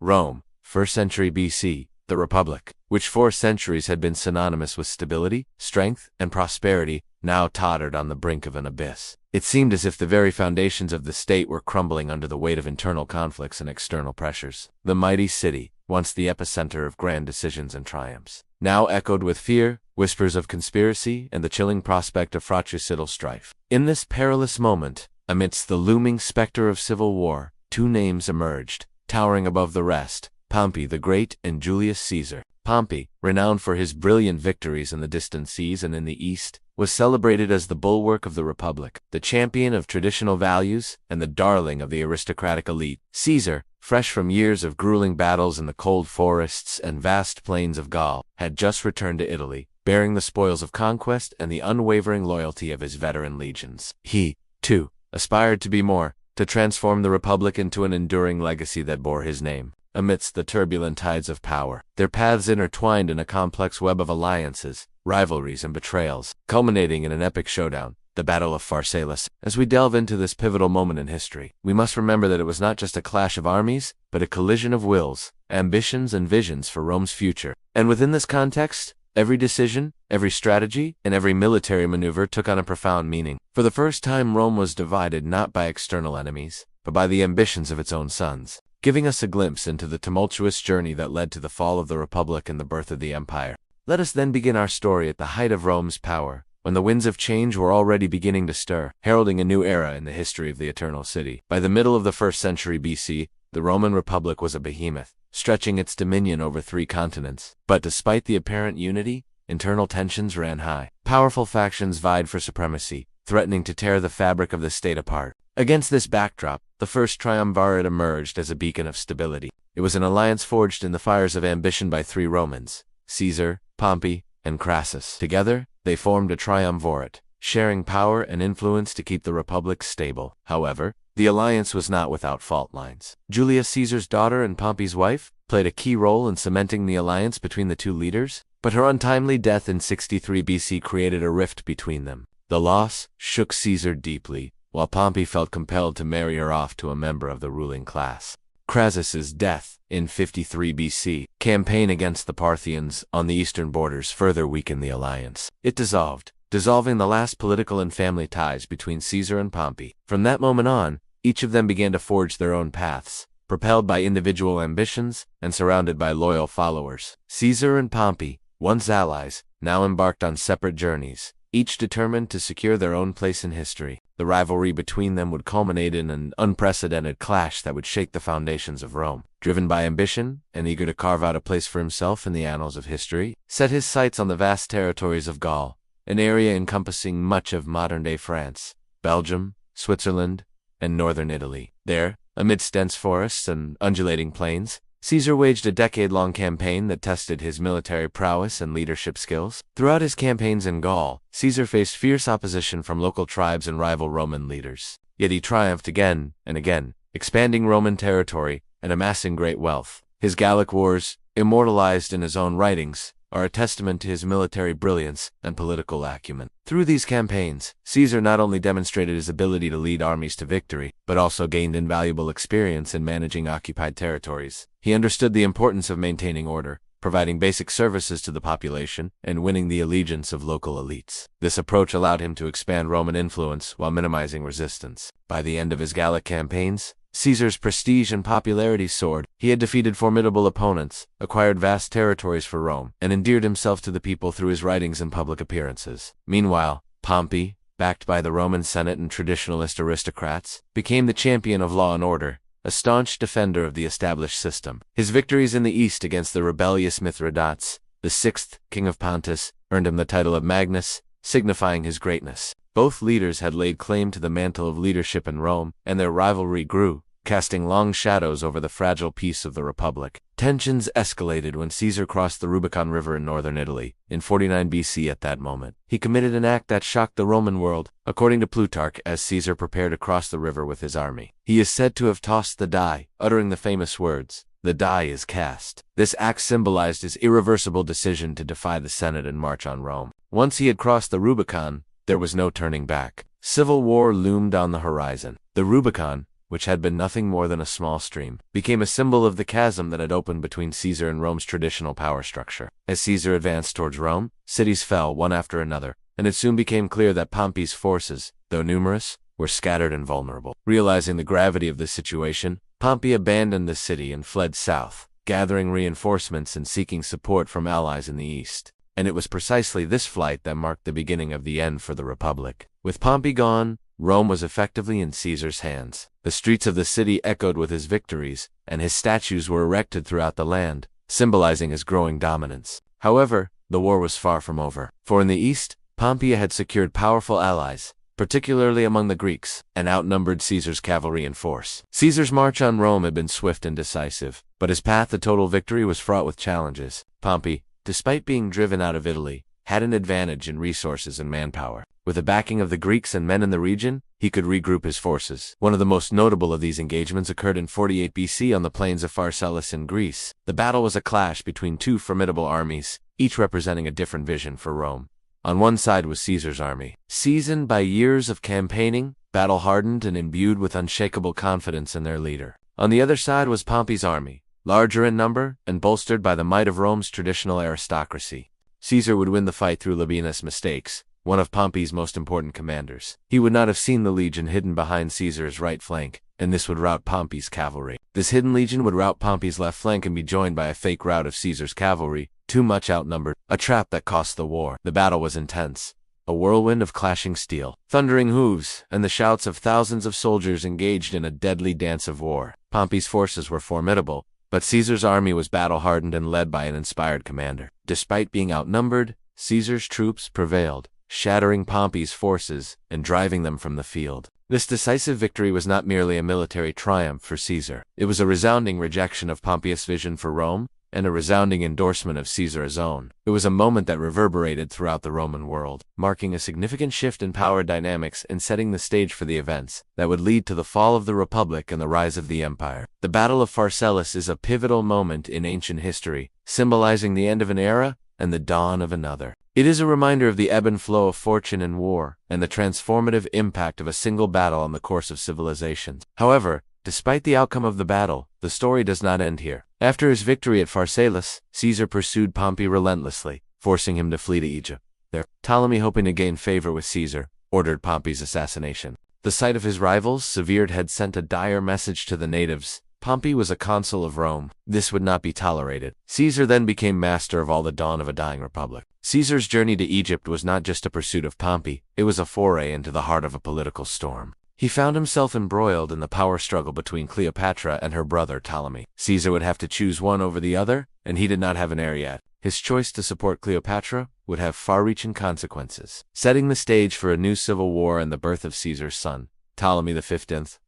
Rome, 1st century BC, the Republic, which for centuries had been synonymous with stability, strength, and prosperity, now tottered on the brink of an abyss. It seemed as if the very foundations of the state were crumbling under the weight of internal conflicts and external pressures. The mighty city, once the epicenter of grand decisions and triumphs, now echoed with fear, whispers of conspiracy, and the chilling prospect of fratricidal strife. In this perilous moment, amidst the looming specter of civil war, two names emerged, towering above the rest: Pompey the Great and Julius Caesar. Pompey, renowned for his brilliant victories in the distant seas and in the East, was celebrated as the bulwark of the Republic, the champion of traditional values, and the darling of the aristocratic elite. Caesar, fresh from years of grueling battles in the cold forests and vast plains of Gaul, had just returned to Italy, bearing the spoils of conquest and the unwavering loyalty of his veteran legions. He, too, aspired to be more, to transform the Republic into an enduring legacy that bore his name. Amidst the turbulent tides of power, their paths intertwined in a complex web of alliances, rivalries, and betrayals, culminating in an epic showdown, the Battle of Pharsalus. As we delve into this pivotal moment in history, we must remember that it was not just a clash of armies, but a collision of wills, ambitions, and visions for Rome's future. And within this context, every decision, every strategy, and every military maneuver took on a profound meaning. For the first time, Rome was divided not by external enemies, but by the ambitions of its own sons, giving us a glimpse into the tumultuous journey that led to the fall of the Republic and the birth of the Empire. Let us then begin our story at the height of Rome's power, when the winds of change were already beginning to stir, heralding a new era in the history of the Eternal City. By the middle of the 1st century BC, the Roman Republic was a behemoth, stretching its dominion over 3 continents. But despite the apparent unity, internal tensions ran high. Powerful factions vied for supremacy, threatening to tear the fabric of the state apart. Against this backdrop, the first triumvirate emerged as a beacon of stability. It was an alliance forged in the fires of ambition by 3 Romans: Caesar, Pompey, and Crassus. Together, they formed a triumvirate, sharing power and influence to keep the Republic stable. However, the alliance was not without fault lines. Julius Caesar's daughter and Pompey's wife played a key role in cementing the alliance between the 2 leaders, but her untimely death in 63 BC created a rift between them. The loss shook Caesar deeply, while Pompey felt compelled to marry her off to a member of the ruling class. Crassus's death, in 53 BC, campaign against the Parthians on the eastern borders further weakened the alliance. It dissolving the last political and family ties between Caesar and Pompey. From that moment on, each of them began to forge their own paths, propelled by individual ambitions and surrounded by loyal followers. Caesar and Pompey, once allies, now embarked on separate journeys, each determined to secure their own place in history. The rivalry between them would culminate in an unprecedented clash that would shake the foundations of Rome. Driven by ambition and eager to carve out a place for himself in the annals of history, set his sights on the vast territories of Gaul, an area encompassing much of modern-day France, Belgium, Switzerland, and northern Italy. There, amidst dense forests and undulating plains, Caesar waged a decade-long campaign that tested his military prowess and leadership skills. Throughout his campaigns in Gaul, Caesar faced fierce opposition from local tribes and rival Roman leaders. Yet he triumphed again and again, expanding Roman territory and amassing great wealth. His Gallic wars, immortalized in his own writings, are a testament to his military brilliance and political acumen. Through these campaigns, Caesar not only demonstrated his ability to lead armies to victory, but also gained invaluable experience in managing occupied territories. He understood the importance of maintaining order, providing basic services to the population, and winning the allegiance of local elites. This approach allowed him to expand Roman influence while minimizing resistance. By the end of his Gallic campaigns, Caesar's prestige and popularity soared. He had defeated formidable opponents, acquired vast territories for Rome, and endeared himself to the people through his writings and public appearances. Meanwhile, Pompey, backed by the Roman Senate and traditionalist aristocrats, became the champion of law and order, a staunch defender of the established system. His victories in the East against the rebellious Mithridates, the 6th king of Pontus, earned him the title of Magnus, signifying his greatness. Both leaders had laid claim to the mantle of leadership in Rome, and their rivalry grew, casting long shadows over the fragile peace of the Republic. Tensions escalated when Caesar crossed the Rubicon River in northern Italy, in 49 BC. At that moment, he committed an act that shocked the Roman world. According to Plutarch, as Caesar prepared to cross the river with his army, he is said to have tossed the die, uttering the famous words, "The die is cast." This act symbolized his irreversible decision to defy the Senate and march on Rome. Once he had crossed the Rubicon, there was no turning back. Civil war loomed on the horizon. The Rubicon, which had been nothing more than a small stream, became a symbol of the chasm that had opened between Caesar and Rome's traditional power structure. As Caesar advanced towards Rome, cities fell one after another, and it soon became clear that Pompey's forces, though numerous, were scattered and vulnerable. Realizing the gravity of the situation, Pompey abandoned the city and fled south, gathering reinforcements and seeking support from allies in the east. And it was precisely this flight that marked the beginning of the end for the Republic. With Pompey gone, Rome was effectively in Caesar's hands. The streets of the city echoed with his victories, and his statues were erected throughout the land, symbolizing his growing dominance. However, the war was far from over. For in the east, Pompey had secured powerful allies, particularly among the Greeks, and outnumbered Caesar's cavalry in force. Caesar's march on Rome had been swift and decisive, but his path to total victory was fraught with challenges. Pompey, despite being driven out of Italy, had an advantage in resources and manpower. With the backing of the Greeks and men in the region, he could regroup his forces. One of the most notable of these engagements occurred in 48 BC on the plains of Pharsalus in Greece. The battle was a clash between two formidable armies, each representing a different vision for Rome. On one side was Caesar's army, seasoned by years of campaigning, battle-hardened and imbued with unshakable confidence in their leader. On the other side was Pompey's army, larger in number and bolstered by the might of Rome's traditional aristocracy. Caesar would win the fight through Labienus' mistakes, one of Pompey's most important commanders. He would not have seen the legion hidden behind Caesar's right flank, and this would rout Pompey's cavalry. This hidden legion would rout Pompey's left flank and be joined by a fake rout of Caesar's cavalry, too much outnumbered, a trap that cost the war. The battle was intense, a whirlwind of clashing steel, thundering hooves, and the shouts of thousands of soldiers engaged in a deadly dance of war. Pompey's forces were formidable, but Caesar's army was battle-hardened and led by an inspired commander. Despite being outnumbered, Caesar's troops prevailed, shattering Pompey's forces and driving them from the field. This decisive victory was not merely a military triumph for Caesar. It was a resounding rejection of Pompey's vision for Rome, and a resounding endorsement of Caesar's own. It was a moment that reverberated throughout the Roman world, marking a significant shift in power dynamics and setting the stage for the events that would lead to the fall of the Republic and the rise of the Empire. The Battle of Pharsalus is a pivotal moment in ancient history, symbolizing the end of an era and the dawn of another. It is a reminder of the ebb and flow of fortune in war, and the transformative impact of a single battle on the course of civilizations. However, despite the outcome of the battle, the story does not end here. After his victory at Pharsalus, Caesar pursued Pompey relentlessly, forcing him to flee to Egypt. There, Ptolemy, hoping to gain favor with Caesar, ordered Pompey's assassination. The sight of his rivals severed had sent a dire message to the natives. Pompey was a consul of Rome. This would not be tolerated. Caesar then became master of all the dawn of a dying republic. Caesar's journey to Egypt was not just a pursuit of Pompey, it was a foray into the heart of a political storm. He found himself embroiled in the power struggle between Cleopatra and her brother Ptolemy. Caesar would have to choose one over the other, and he did not have an heir yet. His choice to support Cleopatra would have far-reaching consequences, setting the stage for a new civil war and the birth of Caesar's son, Ptolemy V,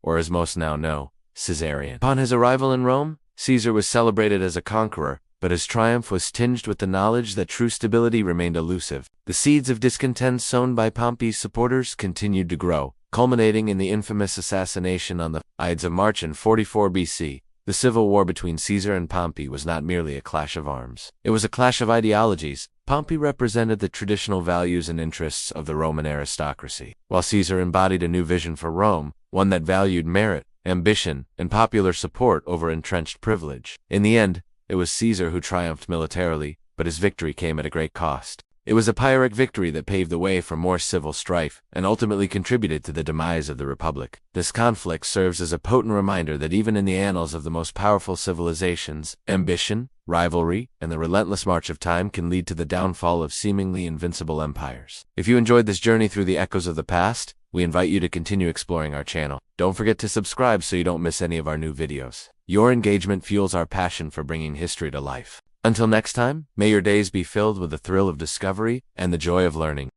or as most now know, Caesarion. Upon his arrival in Rome, Caesar was celebrated as a conqueror, but his triumph was tinged with the knowledge that true stability remained elusive. The seeds of discontent sown by Pompey's supporters continued to grow, culminating in the infamous assassination on the Ides of March in 44 BC. The civil war between Caesar and Pompey was not merely a clash of arms. It was a clash of ideologies. Pompey represented the traditional values and interests of the Roman aristocracy, while Caesar embodied a new vision for Rome, one that valued merit, ambition, and popular support over entrenched privilege. In the end, it was Caesar who triumphed militarily, but his victory came at a great cost. It was a Pyrrhic victory that paved the way for more civil strife and ultimately contributed to the demise of the Republic. This conflict serves as a potent reminder that even in the annals of the most powerful civilizations, ambition, rivalry, and the relentless march of time can lead to the downfall of seemingly invincible empires. If you enjoyed this journey through the echoes of the past, we invite you to continue exploring our channel. Don't forget to subscribe so you don't miss any of our new videos. Your engagement fuels our passion for bringing history to life. Until next time, may your days be filled with the thrill of discovery and the joy of learning.